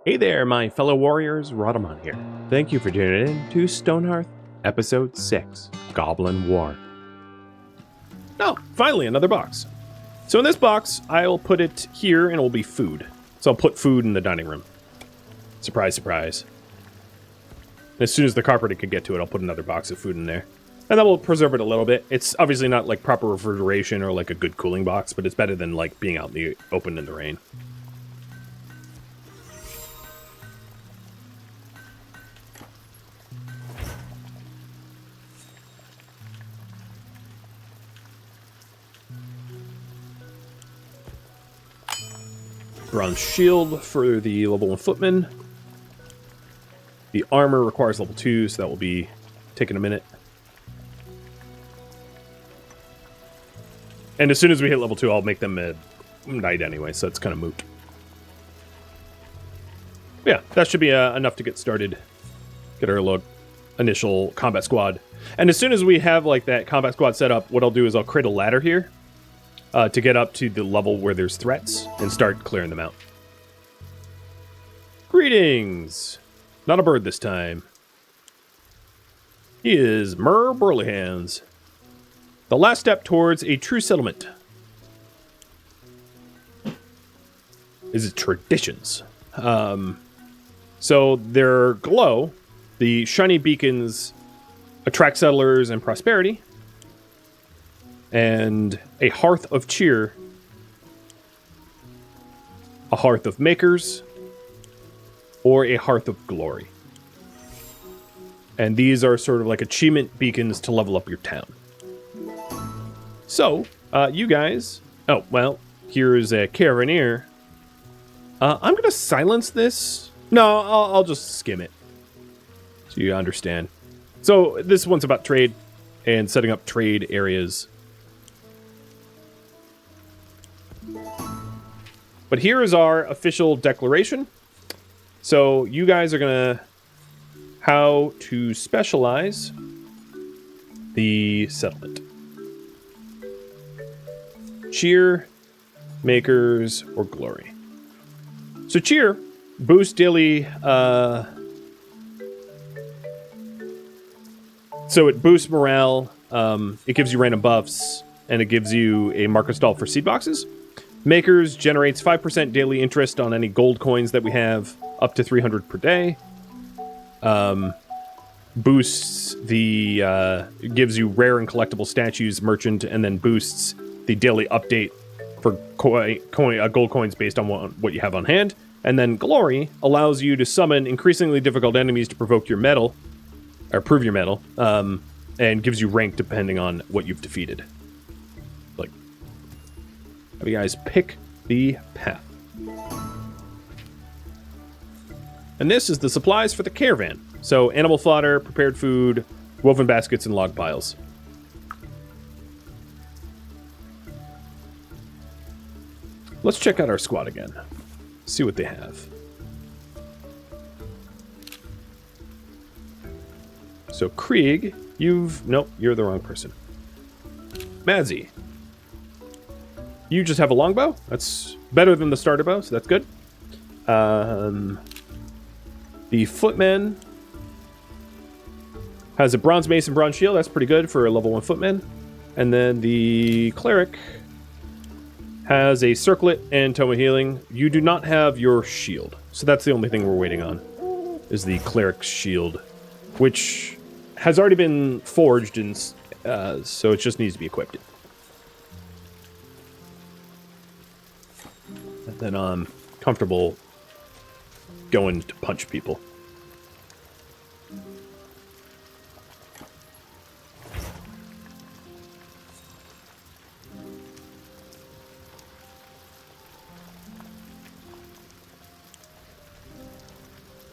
Hey there, my fellow warriors, Rhadamant here. Thank you for tuning in to Stonehearth, Episode 6, Goblin War. Oh, finally, another box. So in this box, I'll put it here and it will be food. So I'll put food in the dining room. Surprise, surprise. And as soon as the carpenter can get to it, I'll put another box of food in there. And that will preserve it a little bit. It's obviously not like proper refrigeration or like a good cooling box, but it's better than like being out in the open in the rain. Bronze shield for the level 1 footman. The armor requires level 2, so that will be taking a minute. And as soon as we hit level 2, I'll make them a knight anyway, so it's kind of moot. Yeah, that should be enough to get started. Get our initial combat squad. And as soon as we have like that combat squad set up, what I'll do is I'll create a ladder here. To get up to the level where there's threats and start clearing them out. Greetings! Not a bird this time. He is Mer Burlyhands. The last step towards a true settlement is traditions. So their glow, the shiny beacons, attract settlers and prosperity. And a hearth of cheer, a hearth of makers, or a hearth of glory. And these are sort of like achievement beacons to level up your town. So, you guys... Oh, well, here's a caravaneer. I'm going to silence this. No, I'll just skim it. So you understand. So, this one's about trade and setting up trade areas. But here is our official declaration. So you guys are going to... How to specialize the settlement. Cheer, makers, or glory. So cheer, boost daily... So it boosts morale, it gives you random buffs, and it gives you a marker stall for seed boxes. Makers generates 5% daily interest on any gold coins that we have, up to 300 per day. Boosts the, gives you rare and collectible statues, merchant, and then boosts the daily update for gold coins based on what you have on hand. And then glory allows you to summon increasingly difficult enemies to provoke your metal, or prove your metal, and gives you rank depending on what you've defeated. Like, have you guys pick the path. And this is the supplies for the caravan. So animal fodder, prepared food, woven baskets, and log piles. Let's check out our squad again. See what they have. So Krieg, nope, you're the wrong person. Madzi. You just have a longbow. That's better than the starter bow, so that's good. The footman has a bronze mace and bronze shield. That's pretty good for a level 1 footman. And then the cleric has a circlet and tome of healing. You do not have your shield, so that's the only thing we're waiting on, is the cleric's shield, which has already been forged, and so it just needs to be equipped. And then I'm comfortable going to punch people.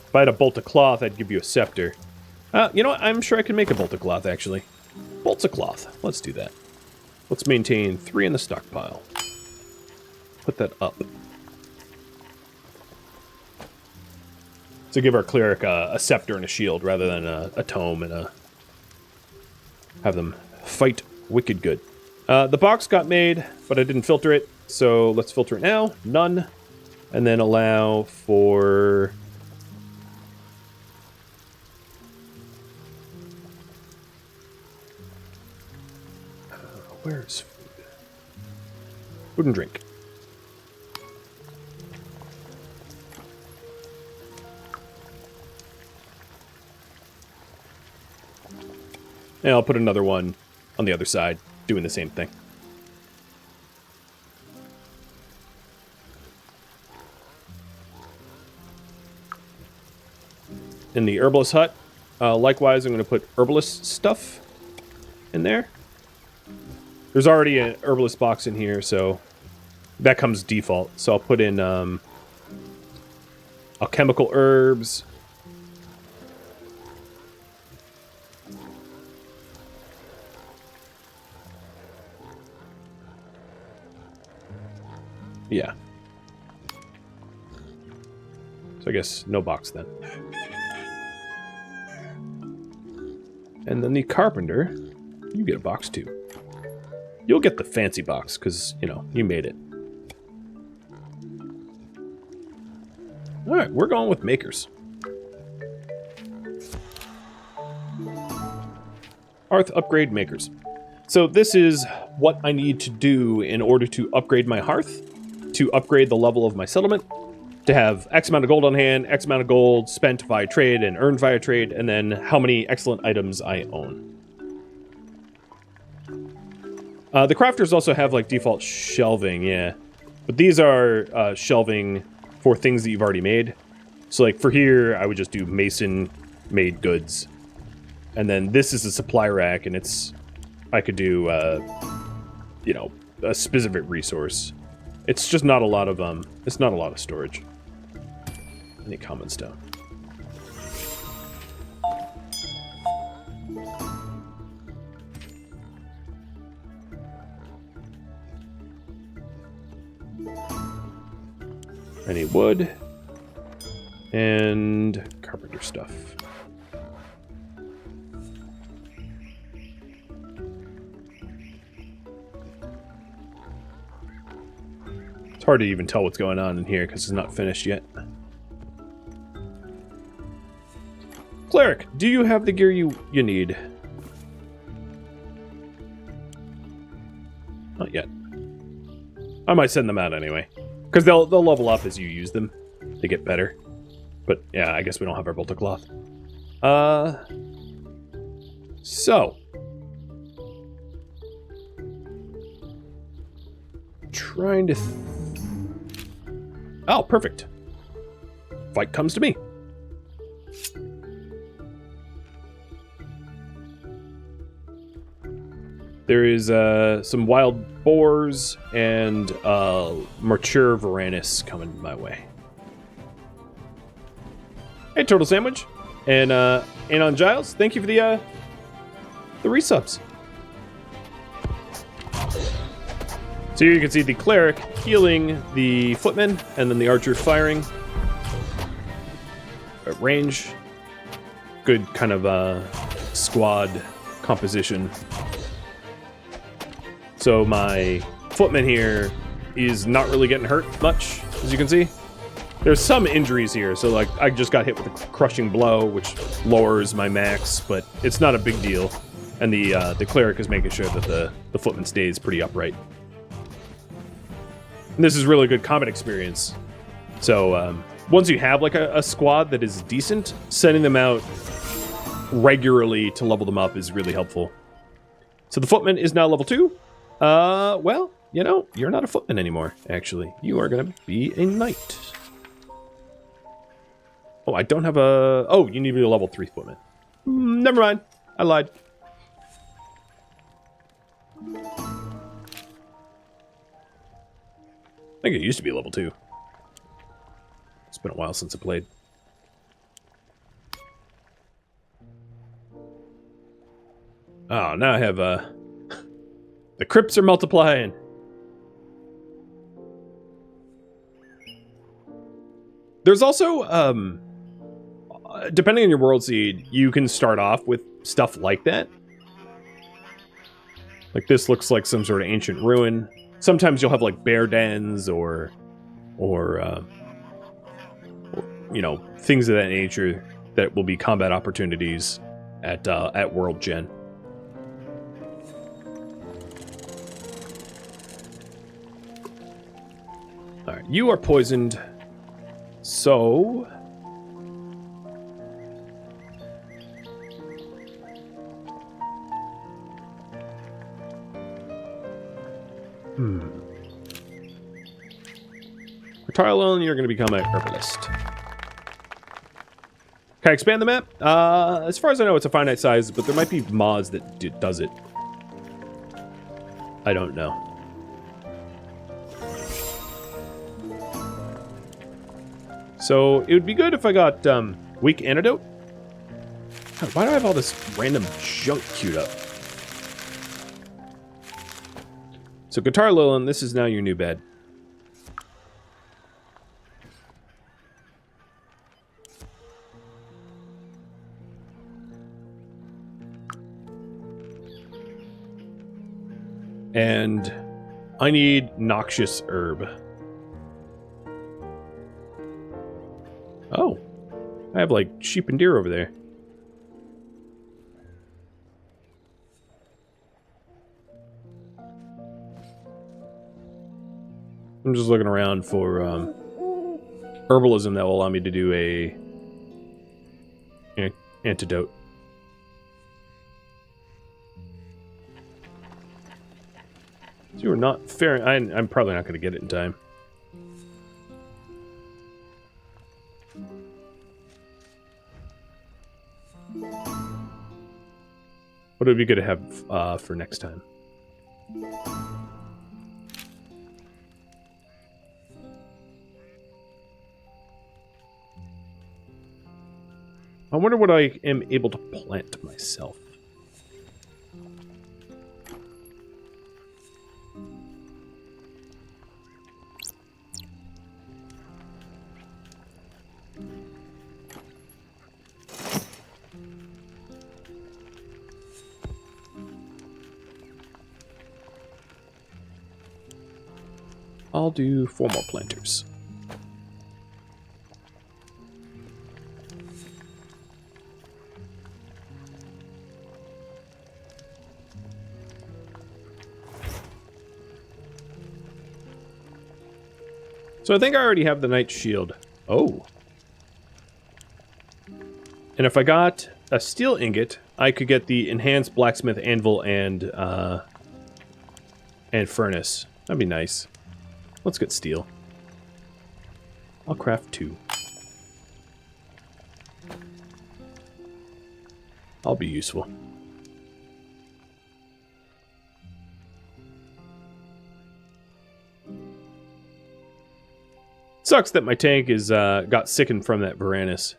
If I had a bolt of cloth, I'd give you a scepter. You know what? I'm sure I can make a bolt of cloth, actually. Bolts of cloth. Let's do that. Let's maintain 3 in the stockpile. Put that up. So give our cleric a scepter and a shield rather than a tome and have them fight wicked good. The box got made, but I didn't filter it, so let's filter it now. None. And then allow for Where is food? Food and drink. And I'll put another one on the other side, doing the same thing. In the herbalist hut, likewise, I'm going to put herbalist stuff in there. There's already an herbalist box in here, so that comes default. So I'll put in alchemical herbs. Yeah. So I guess no box then. And then the carpenter, you get a box too. You'll get the fancy box, because, you know, you made it. Alright, we're going with makers. Hearth upgrade makers. So this is what I need to do in order to upgrade my hearth, to upgrade the level of my settlement, to have X amount of gold on hand, X amount of gold spent via trade and earned via trade, and then how many excellent items I own. The crafters also have, like, default shelving, yeah. But these are shelving for things that you've already made. So, like, for here, I would just do mason-made goods. And then this is a supply rack, and it's... I could do, you know, a specific resource. It's just not a lot of, it's not a lot of storage. Any comments down? Any wood and carpenter stuff. It's hard to even tell what's going on in here because it's not finished yet. Cleric, do you have the gear you need? Not yet. I might send them out anyway. Because they'll level up as you use them. They get better. But yeah, I guess we don't have our bolter cloth. So. Trying to... Oh, perfect. Fight comes to me. There is some wild boars and mature Varanus coming my way. Hey, Turtle Sandwich. And Anon Giles, thank you for the resubs. So here you can see the cleric healing the footman, and then the archer firing. At range. Good kind of squad composition. So my footman here is not really getting hurt much, as you can see. There's some injuries here, so like I just got hit with a crushing blow, which lowers my max, but it's not a big deal. And the cleric is making sure that the footman stays pretty upright. And this is really good combat experience. So once you have like a squad that is decent, sending them out regularly to level them up is really helpful. So the footman is now level 2. Well, you know, you're not a footman anymore, actually. You are going to be a knight. Oh, I don't have a... Oh, you need to be a level 3 footman. Never mind. I lied. I think it used to be level 2. It's been a while since I played. Oh, now I have, the crypts are multiplying. There's also, depending on your world seed, you can start off with stuff like that. Like this looks like some sort of ancient ruin. Sometimes you'll have like bear dens or you know, things of that nature that will be combat opportunities at World Gen. You are poisoned. So... For Tarlon, you're going to become a herbalist. Can I expand the map? As far as I know, it's a finite size, but there might be mods that does it. I don't know. So, it would be good if I got, weak antidote. God, why do I have all this random junk queued up? So, Guitar Lilin, this is now your new bed. And I need noxious herb. Oh, I have like sheep and deer over there. I'm just looking around for herbalism that will allow me to do an antidote. So you are not fair. I'm probably not going to get it in time. What would be good to have for next time? I wonder what I am able to plant myself. I'll do 4 more planters. So I think I already have the Knight's Shield. Oh. And if I got a steel ingot, I could get the enhanced blacksmith anvil and furnace. That'd be nice. Let's get steel. I'll craft 2. I'll be useful. Sucks that my tank is got sickened from that Varanus.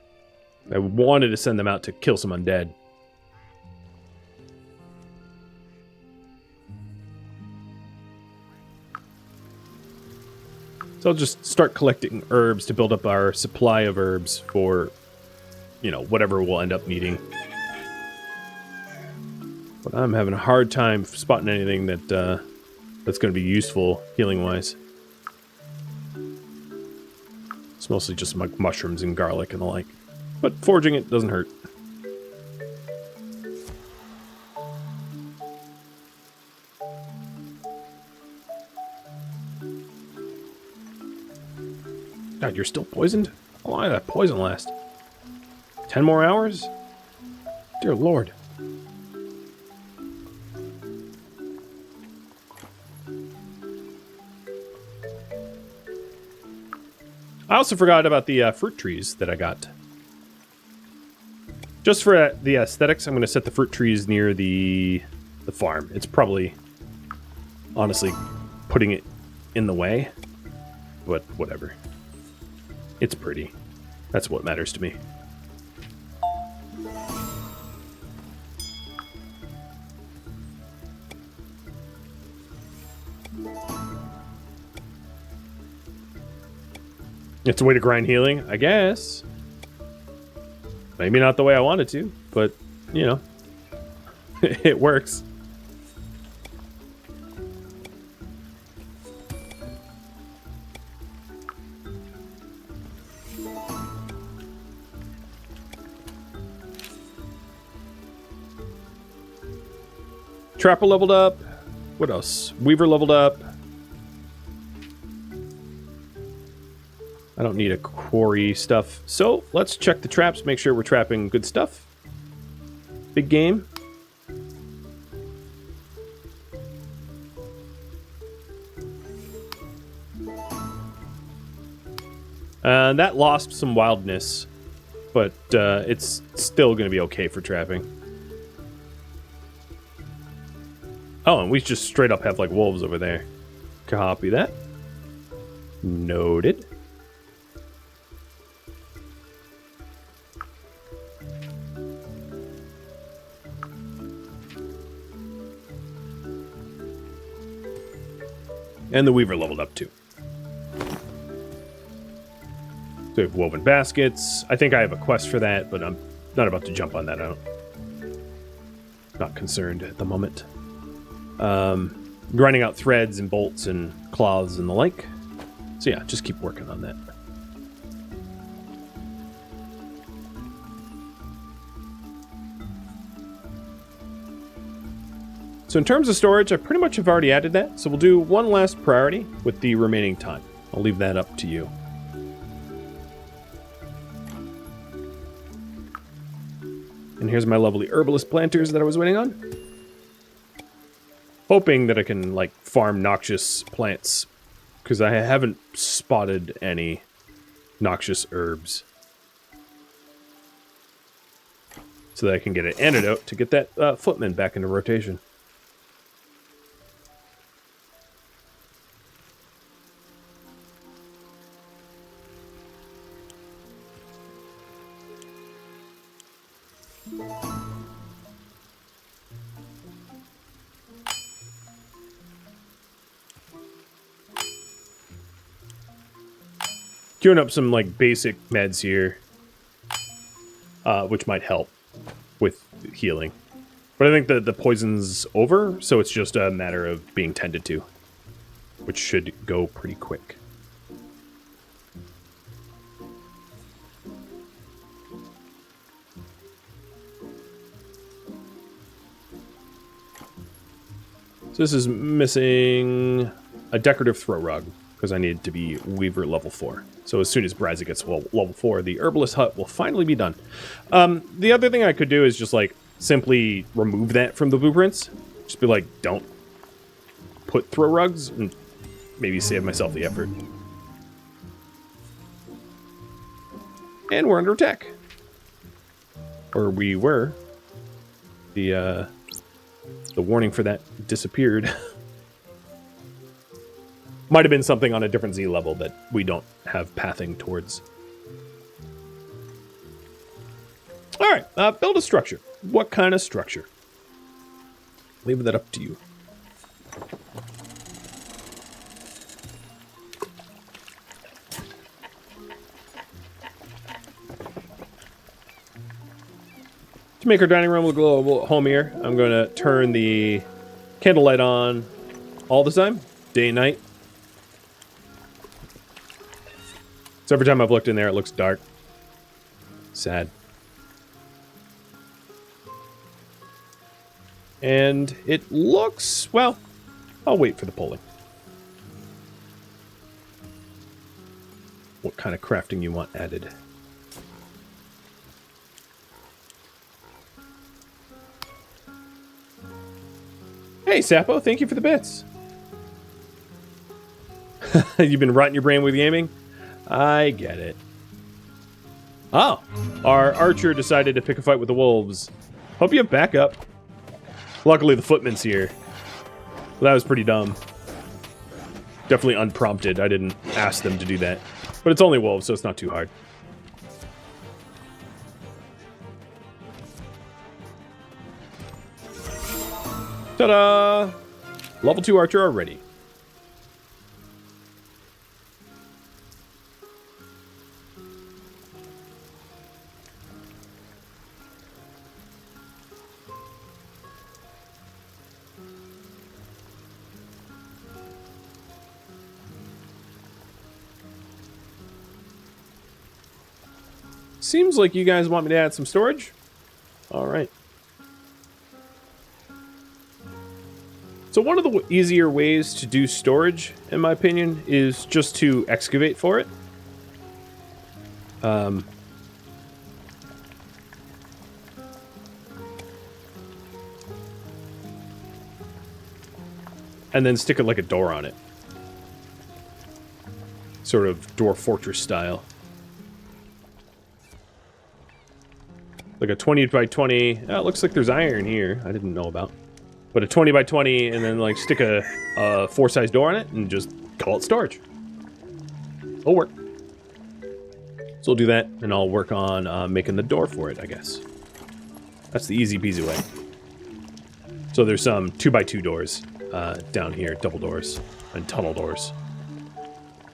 I wanted to send them out to kill some undead. So I'll just start collecting herbs to build up our supply of herbs for, you know, whatever we'll end up needing. But I'm having a hard time spotting anything that that's going to be useful healing-wise. It's mostly just like mushrooms and garlic and the like. But foraging it doesn't hurt. God, you're still poisoned? How long did that poison last? 10 more hours? Dear Lord. I also forgot about the fruit trees that I got. Just for the aesthetics, I'm going to set the fruit trees near the farm. It's probably, honestly, putting it in the way. But whatever. It's pretty. That's what matters to me. It's a way to grind healing, I guess. Maybe not the way I wanted to, but, you know, it works. Trapper leveled up. What else? Weaver leveled up. I don't need a quarry stuff. So let's check the traps, make sure we're trapping good stuff. Big game. That lost some wildness, but it's still going to be okay for trapping. Oh, and we just straight up have like wolves over there. Copy that. Noted. And the weaver leveled up too. So we have woven baskets. I think I have a quest for that, but I'm not about to jump on that. Not concerned at the moment. Grinding out threads and bolts and cloths and the like. So yeah, just keep working on that. So in terms of storage, I pretty much have already added that. So we'll do one last priority with the remaining time. I'll leave that up to you. And here's my lovely herbalist planters that I was waiting on. Hoping that I can, like, farm noxious plants. Because I haven't spotted any noxious herbs. So that I can get an antidote to get that footman back into rotation. Queuing up some like basic meds here, which might help with healing. But I think the poison's over, so it's just a matter of being tended to, which should go pretty quick. So this is missing a decorative throw rug, because I need to be Weaver level 4. So as soon as Brazzy gets level 4, the Herbalist Hut will finally be done. The other thing I could do is just, like, simply remove that from the blueprints. Just be like, don't put throw rugs, and maybe save myself the effort. And we're under attack. Or we were. The warning for that disappeared. Might have been something on a different Z level that we don't have pathing towards. Alright, build a structure. What kind of structure? Leave that up to you. To make our dining room look a little homier, I'm going to turn the candlelight on all the time, day and night. So every time I've looked in there, it looks dark. Sad. And it looks, well, I'll wait for the polling. What kind of crafting you want added? Hey, Sapo, thank you for the bits. You've been rotting your brain with gaming? I get it. Oh, our archer decided to pick a fight with the wolves. Hope you have backup. Luckily, the footman's here. Well, that was pretty dumb. Definitely unprompted. I didn't ask them to do that. But it's only wolves, so it's not too hard. Ta-da! Level 2 archer already. Seems like you guys want me to add some storage. All right. So one of the easier ways to do storage, in my opinion, is just to excavate for it. And then stick it like a door on it. Sort of dwarf fortress style. Like a 20 by 20. Oh, it looks like there's iron here. I didn't know about. But a 20 by 20 and then like stick a 4-size door on it and just call it storage. It'll work. So we'll do that and I'll work on making the door for it, I guess. That's the easy peasy way. So there's some 2x2 doors down here, double doors and tunnel doors.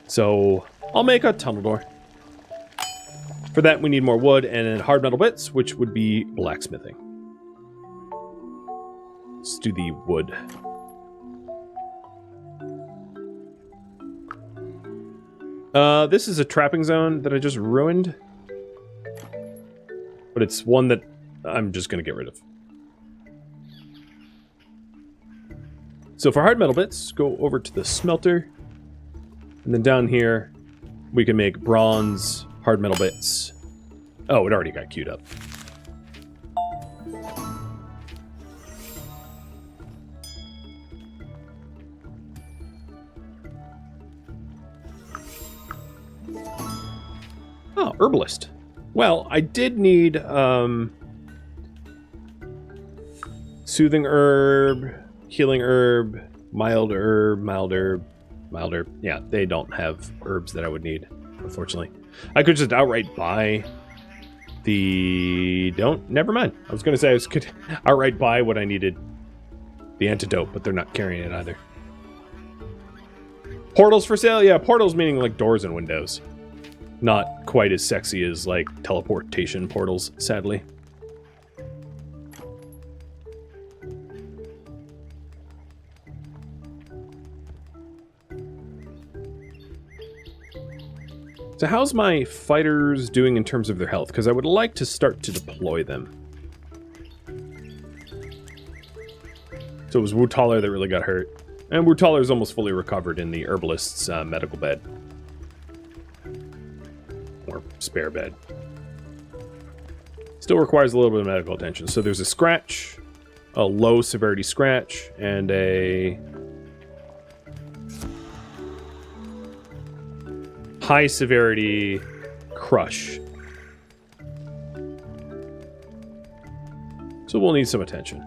So I'll make a tunnel door. For that, we need more wood and then hard metal bits, which would be blacksmithing. Let's do the wood. This is a trapping zone that I just ruined. But it's one that I'm just going to get rid of. So for hard metal bits, go over to the smelter. And then down here, we can make bronze hard metal bits. Oh, it already got queued up. Oh, herbalist. Well, I did need soothing herb, healing herb, mild herb, mild herb, mild herb. Yeah, they don't have herbs that I would need, unfortunately. I could just outright buy the... Never mind. I was going to say I could outright buy what I needed. The antidote, but they're not carrying it either. Portals for sale? Yeah, portals meaning like doors and windows. Not quite as sexy as like teleportation portals, sadly. So how's my fighters doing in terms of their health? Because I would like to start to deploy them. So it was Wutaller that really got hurt. And Wutaller is almost fully recovered in the herbalist's medical bed. Or spare bed. Still requires a little bit of medical attention. So there's a scratch, a low severity scratch, and a high severity crush. So we'll need some attention.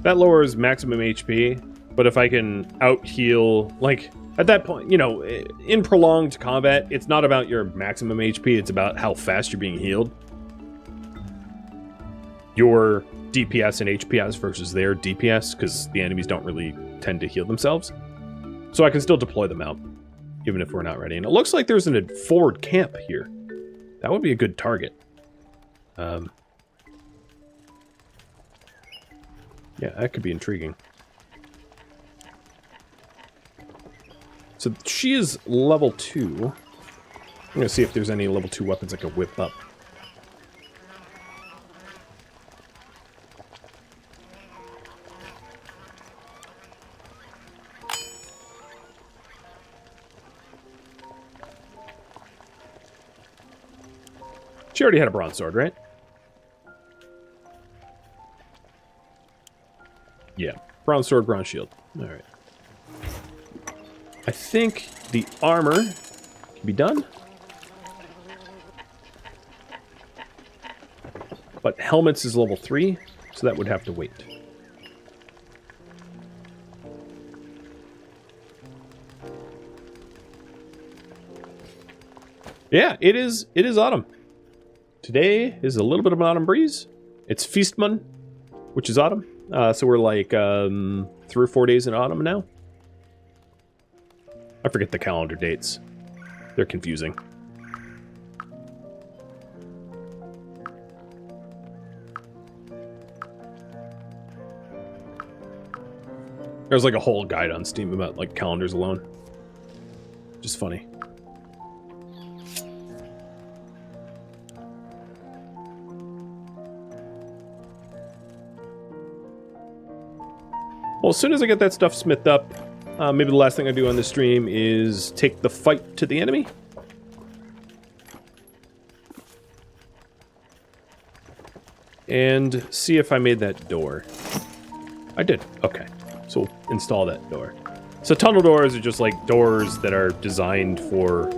That lowers maximum HP, but if I can out-heal, like, at that point, you know, in prolonged combat, it's not about your maximum HP, it's about how fast you're being healed. Your DPS and HPS versus their DPS, because the enemies don't really tend to heal themselves. So I can still deploy them out, even if we're not ready. And it looks like there's a forward camp here. That would be a good target. Yeah, that could be intriguing. So she is level 2. I'm going to see if there's any level 2 weapons I can whip up. She already had a bronze sword, right? Yeah, bronze sword, bronze shield. All right. I think the armor can be done. But helmets is level 3, so that would have to wait. Yeah, it is autumn. Today is a little bit of an autumn breeze. It's Feastman, which is autumn. So we're like 3 or 4 days in autumn now. I forget the calendar dates. They're confusing. There's like a whole guide on Steam about like calendars alone. Just funny. Well, as soon as I get that stuff smithed up, maybe the last thing I do on this stream is take the fight to the enemy. And see if I made that door. I did. Okay. So we'll install that door. So tunnel doors are just like doors that are designed for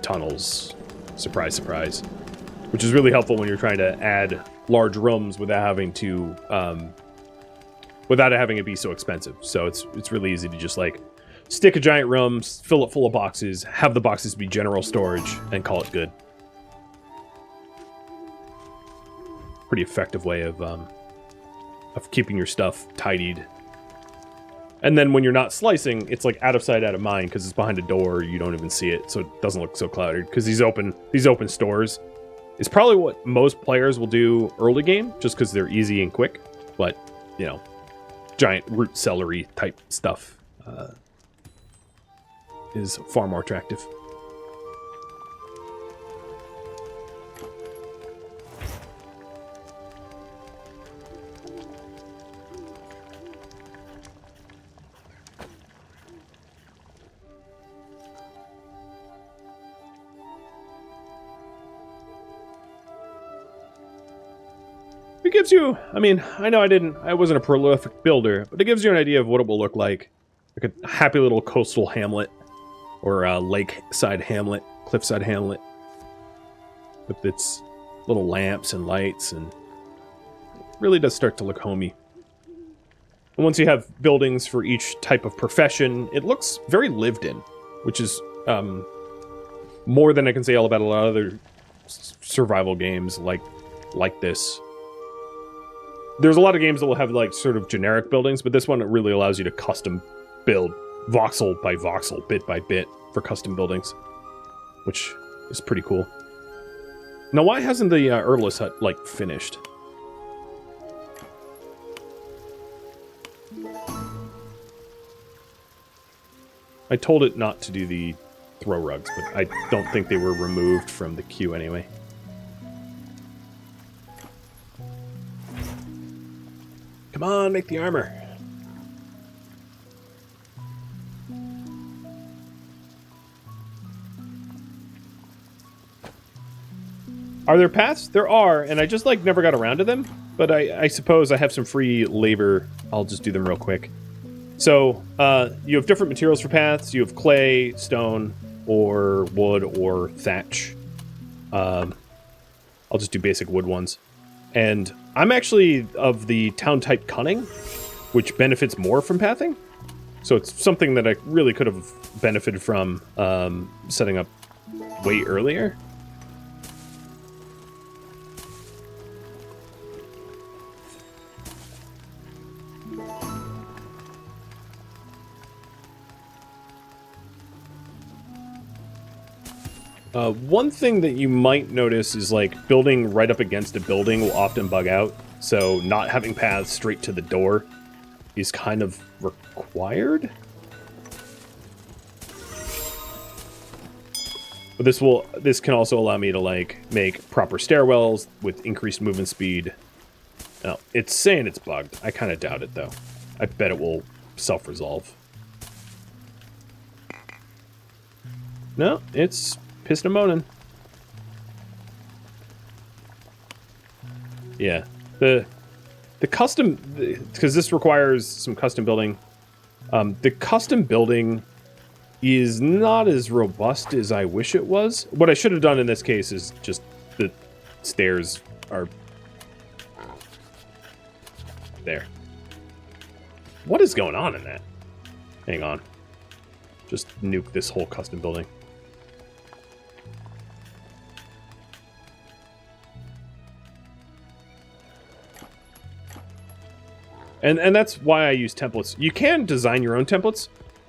tunnels. Surprise, surprise. Which is really helpful when you're trying to add large rooms without having to, without it having it be so expensive. So it's really easy to just like stick a giant room, fill it full of boxes, have the boxes be general storage, and call it good. Pretty effective way of keeping your stuff tidied. And then when you're not slicing, it's like out of sight, out of mind, because it's behind a door, you don't even see it, so it doesn't look so cluttered. Because these open stores is probably what most players will do early game, just because they're easy and quick. But, you know, giant root celery type stuff is far more attractive. It gives you, I mean, I know I wasn't a prolific builder, but it gives you an idea of what it will look like a happy little coastal hamlet, or a lakeside hamlet, cliffside hamlet, with its little lamps and lights, and it really does start to look homey. And once you have buildings for each type of profession, it looks very lived in, which is more than I can say all about a lot of other survival games like this. There's a lot of games that will have like sort of generic buildings, but this one it really allows you to custom build voxel by voxel, bit by bit for custom buildings, which is pretty cool. Now, why hasn't the herbalist hut like finished? I told it not to do the throw rugs, but I don't think they were removed from the queue anyway. Come on, make the armor. Are there paths? There are, and I just like never got around to them. But I suppose I have some free labor. I'll just do them real quick. So you have different materials for paths. You have clay, stone, or wood, or thatch. I'll just do basic wood ones. And I'm actually of the town type cunning, which benefits more from pathing. So it's something that I really could have benefited from setting up way earlier. One thing that you might notice is like building right up against a building will often bug out. So not having paths straight to the door is kind of required. But this can also allow me to like make proper stairwells with increased movement speed. Now, it's saying it's bugged. I kind of doubt it though. I bet it will self-resolve. No, it's pissed and moaning. Yeah, the custom, because this requires some custom building. The custom building is not as robust as I wish it was. What I should have done in this case is just the stairs are there. What is going on in that? Hang on. Just nuke this whole custom building. And that's why I use templates. You can design your own templates,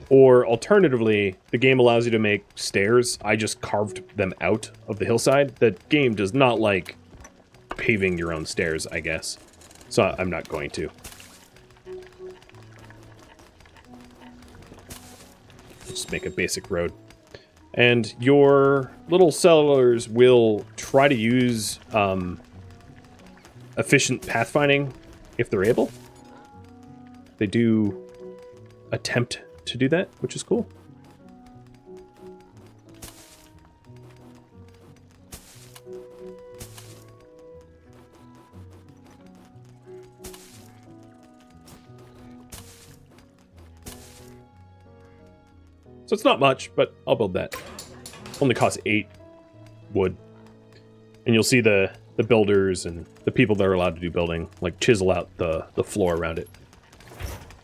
or alternatively, the game allows you to make stairs. I just carved them out of the hillside. The game does not like paving your own stairs, I guess. So I'm not going to. Just make a basic road. And your little settlers will try to use efficient pathfinding if they're able. They do attempt to do that, which is cool. So it's not much, but I'll build that. Only costs 8 wood. And you'll see the builders and the people that are allowed to do building, like, chisel out the floor around it.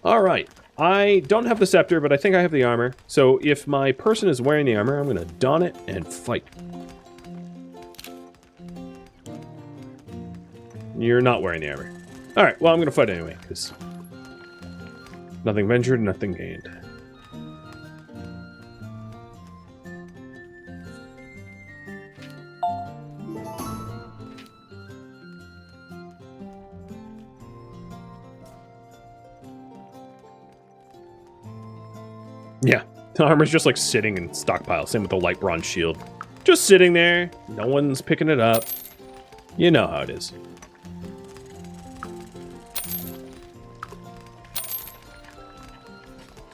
Alright. I don't have the scepter, but I think I have the armor. So if my person is wearing the armor, I'm going to don it and fight. You're not wearing the armor. Alright, well, I'm going to fight anyway, because nothing ventured, nothing gained. Yeah, the armor's just like sitting in stockpile. Same with the light bronze shield. Just sitting there. No one's picking it up. You know how it is.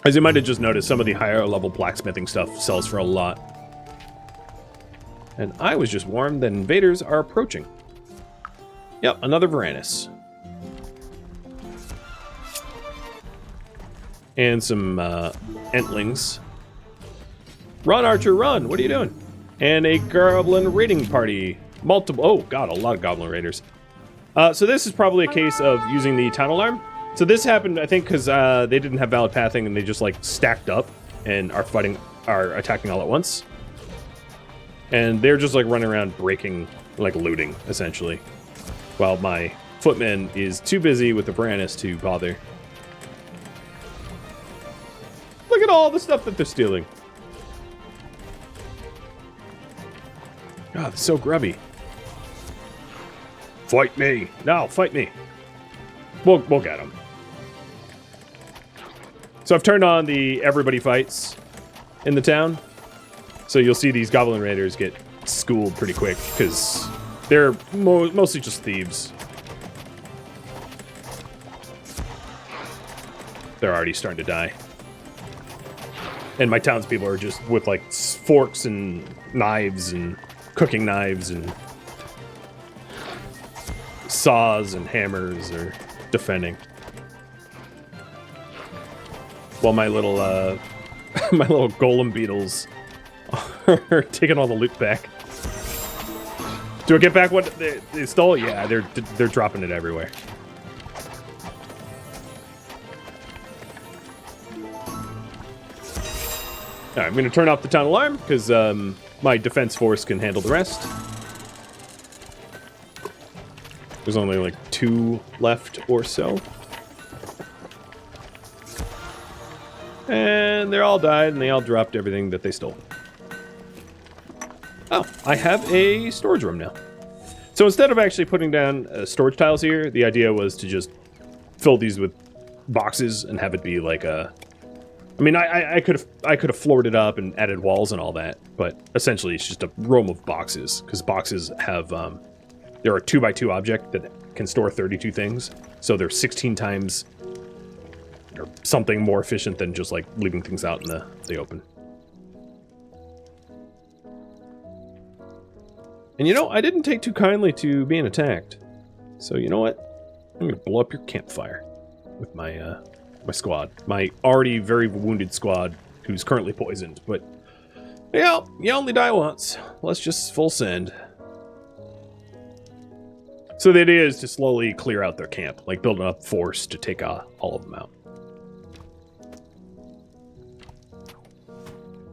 As you might have just noticed, some of the higher level blacksmithing stuff sells for a lot. And I was just warned that invaders are approaching. Yep, another Varanus. And some Entlings. Run, Archer, run! What are you doing? And a Goblin raiding party. Multiple. Oh, God, a lot of Goblin Raiders. So this is probably a case of using the Town Alarm. So this happened, I think, because they didn't have valid pathing and they just, like, stacked up and are attacking all at once. And they're just, like, running around breaking, like, looting, essentially. While my footman is too busy with the Varanus to bother. Look at all the stuff that they're stealing. God, it's so grubby. Fight me. No, fight me. We'll get them. So I've turned on the everybody fights in the town. So you'll see these Goblin Raiders get schooled pretty quick because they're mostly just thieves. They're already starting to die. And my townspeople are just with, like, forks and knives and cooking knives and saws and hammers are defending. While my little, my little golem beetles are taking all the loot back. Do I get back what they stole? Yeah, they're dropping it everywhere. All right, I'm going to turn off the town alarm because my defense force can handle the rest. There's only like 2 left or so. And they're all died and they all dropped everything that they stole. Oh, I have a storage room now. So instead of actually putting down storage tiles here, the idea was to just fill these with boxes and have it be like a... I mean, I could have floored it up and added walls and all that, but essentially it's just a room of boxes, because boxes have, they're a 2x2 object that can store 32 things, so they're 16 times or something more efficient than just, like, leaving things out in the open. And you know, I didn't take too kindly to being attacked, so you know what? I'm gonna blow up your campfire with my, my squad. My already very wounded squad, who's currently poisoned, but yeah, you only die once. Let's just full send. So the idea is to slowly clear out their camp, like building up force to take all of them out.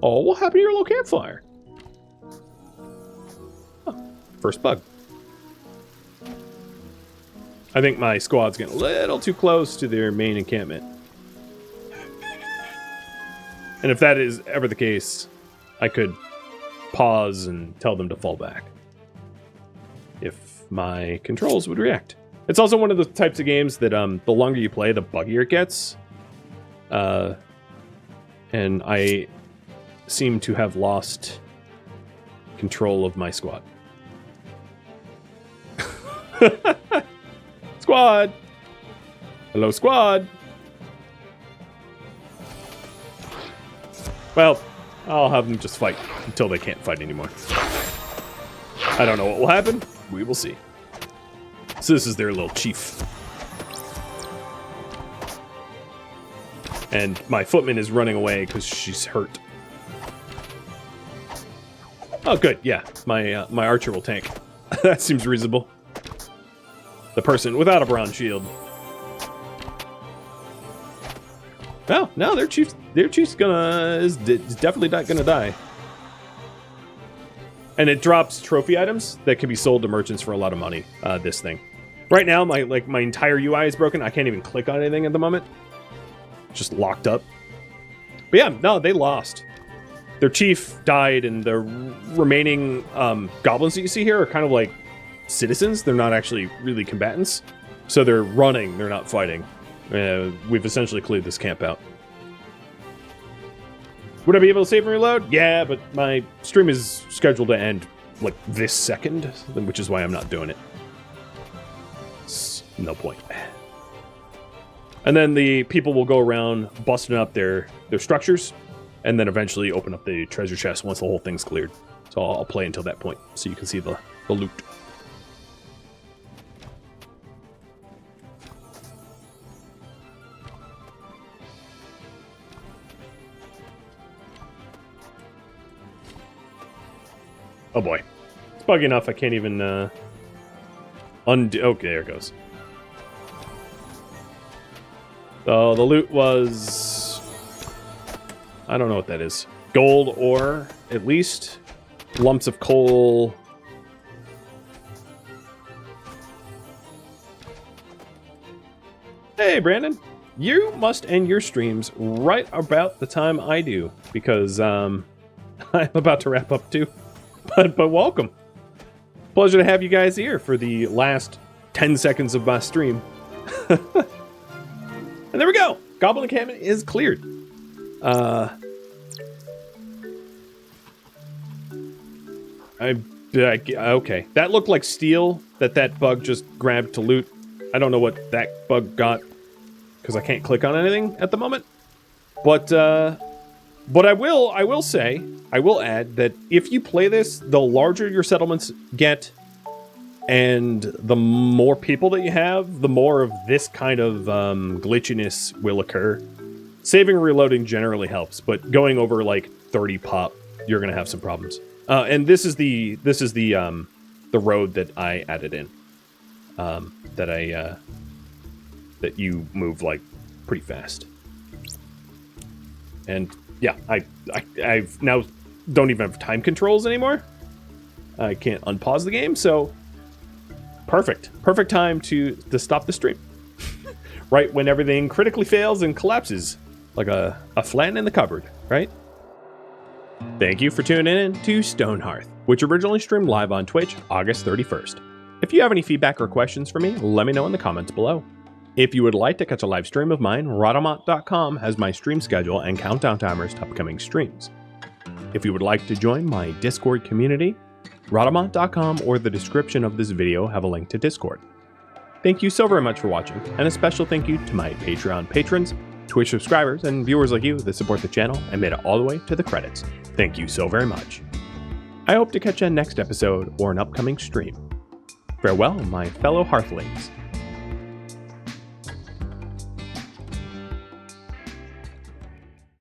Oh, what happened to your little campfire? Oh, first bug. I think my squad's getting a little too close to their main encampment. And if that is ever the case, I could pause and tell them to fall back. If my controls would react. It's also one of the types of games that the longer you play, the buggier it gets. And I seem to have lost control of my squad. Squad! Hello, squad! Well, I'll have them just fight until they can't fight anymore. I don't know what will happen. We will see. So this is their little chief. And my footman is running away because she's hurt. Oh, good. Yeah, my archer will tank. That seems reasonable. The person without a bronze shield. Oh, no, their chief's is definitely not gonna die. And it drops trophy items that can be sold to merchants for a lot of money. This thing. Right now, my entire UI is broken. I can't even click on anything at the moment. Just locked up. But yeah, no, they lost. Their chief died, and the remaining goblins that you see here are kind of like citizens. They're not actually really combatants. So they're running, they're not fighting. We've essentially cleared this camp out. Would I be able to save and reload? Yeah, but my stream is scheduled to end like this second, which is why I'm not doing it. It's no point. And then the people will go around busting up their structures, and then eventually open up the treasure chest once the whole thing's cleared. So I'll play until that point, so you can see the loot. Oh boy. It's buggy enough I can't even undo. Okay, there it goes. So the loot was... I don't know what that is. Gold ore, at least. Lumps of coal. Hey, Brandon. You must end your streams right about the time I do, because I'm about to wrap up too. But welcome. Pleasure to have you guys here for the last 10 seconds of my stream. And there we go. Goblin encampment is cleared. Okay. That looked like steel that bug just grabbed to loot. I don't know what that bug got because I can't click on anything at the moment. But I will say, I will add that if you play this, the larger your settlements get and the more people that you have, the more of this kind of glitchiness will occur. Saving and reloading generally helps, but going over like 30 pop, you're gonna have some problems. And this is the road that I added in. That you move like pretty fast. And yeah, I've now don't even have time controls anymore. I can't unpause the game, so perfect time to stop the stream. Right when everything critically fails and collapses like a flan in the cupboard, right? Thank you for tuning in to Stonehearth, which originally streamed live on Twitch August 31st. If you have any feedback or questions for me, let me know in the comments below. If you would like to catch a live stream of mine, Rhadamant.com has my stream schedule and countdown timers to upcoming streams. If you would like to join my Discord community, Rhadamant.com or the description of this video have a link to Discord. Thank you so very much for watching, and a special thank you to my Patreon patrons, Twitch subscribers, and viewers like you that support the channel and made it all the way to the credits. Thank you so very much. I hope to catch you on next episode or an upcoming stream. Farewell, my fellow Hearthlings.